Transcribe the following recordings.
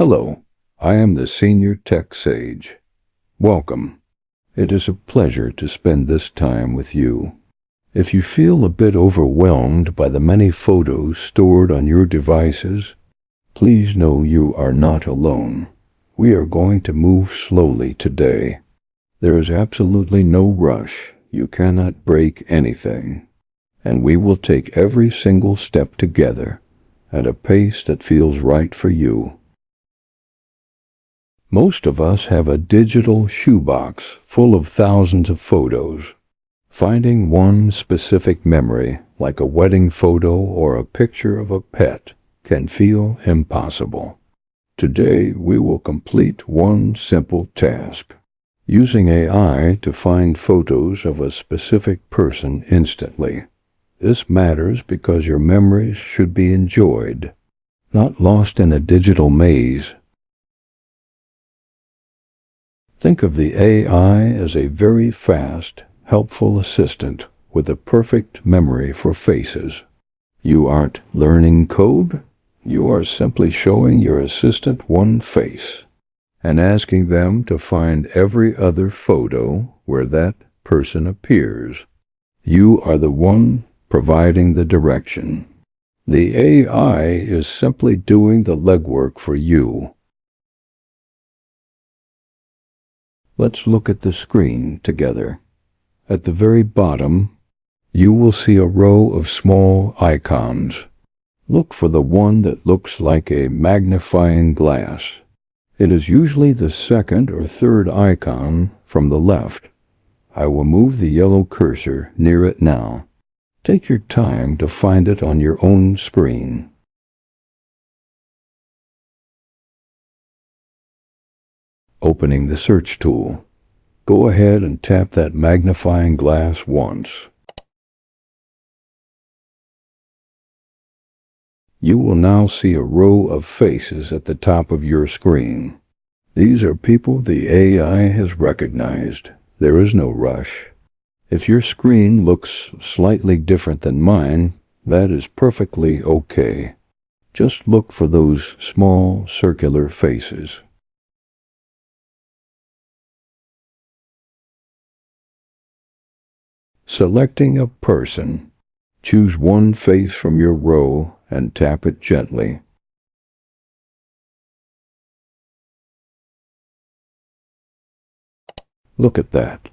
Hello, I am the Senior Tech Sage. Welcome. It is a pleasure to spend this time with you. If you feel a bit overwhelmed by the many photos stored on your devices, please know you are not alone. We are going to move slowly today. There is absolutely no rush. You cannot break anything. And we will take every single step together at a pace that feels right for you. Most of us have a digital shoebox full of thousands of photos. Finding one specific memory, like a wedding photo or a picture of a pet, can feel impossible. Today, we will complete one simple task, using AI to find photos of a specific person instantly. This matters because your memories should be enjoyed, not lost in a digital maze. Think of the AI as a very fast, helpful assistant with a perfect memory for faces. You aren't learning code. You are simply showing your assistant one face and asking them to find every other photo where that person appears. You are the one providing the direction. The AI is simply doing the legwork for you. Let's look at the screen together. At the very bottom, you will see a row of small icons. Look for the one that looks like a magnifying glass. It is usually the second or third icon from the left. I will move the yellow cursor near it now. Take your time to find it on your own screen. Opening the search tool. Go ahead and tap that magnifying glass once. You will now see a row of faces at the top of your screen. These are people the AI has recognized. There is no rush. If your screen looks slightly different than mine, that is perfectly okay. Just look for those small circular faces. Selecting a person. Choose one face from your row and tap it gently. Look at that.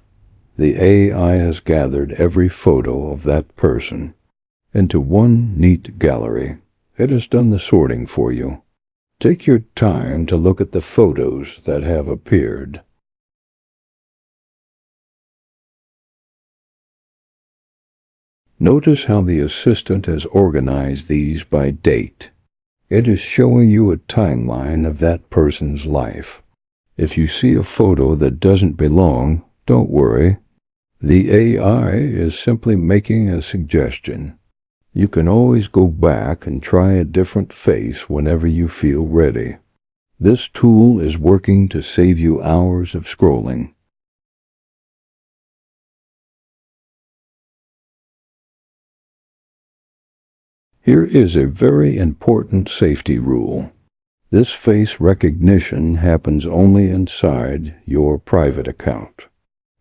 The AI has gathered every photo of that person into one neat gallery. It has done the sorting for you. Take your time to look at the photos that have appeared. Notice how the assistant has organized these by date. It is showing you a timeline of that person's life. If you see a photo that doesn't belong, don't worry. The AI is simply making a suggestion. You can always go back and try a different face whenever you feel ready. This tool is working to save you hours of scrolling. Here is a very important safety rule. This face recognition happens only inside your private account.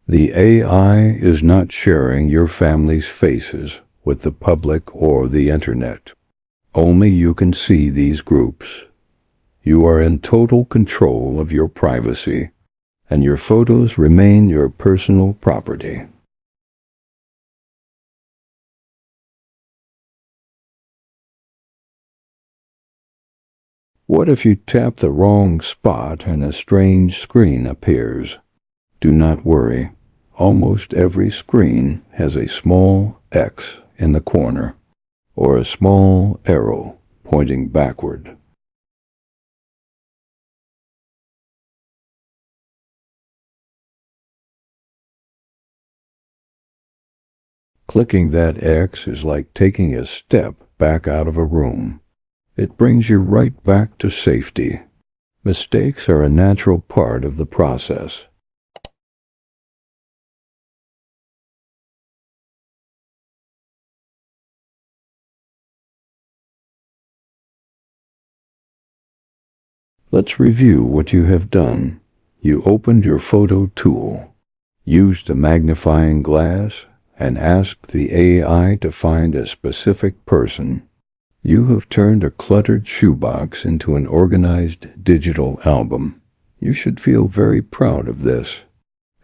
The AI is not sharing your family's faces with the public or the internet. Only you can see these groups. You are in total control of your privacy, and your photos remain your personal property. What if you tap the wrong spot and a strange screen appears? Do not worry. Almost every screen has a small X in the corner, or a small arrow pointing backward. Clicking that X is like taking a step back out of a room. It brings you right back to safety. Mistakes are a natural part of the process. Let's review what you have done. You opened your photo tool, used a magnifying glass, and asked the AI to find a specific person. You have turned a cluttered shoebox into an organized digital album. You should feel very proud of this.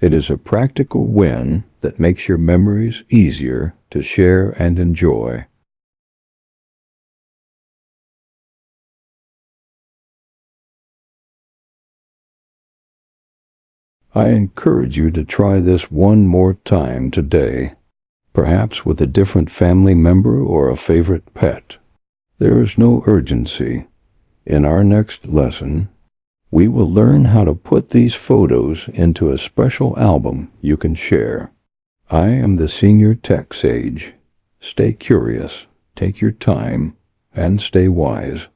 It is a practical win that makes your memories easier to share and enjoy. I encourage you to try this one more time today, perhaps with a different family member or a favorite pet. There is no urgency. In our next lesson, we will learn how to put these photos into a special album you can share. I am the Senior Tech Sage. Stay curious, take your time, and stay wise.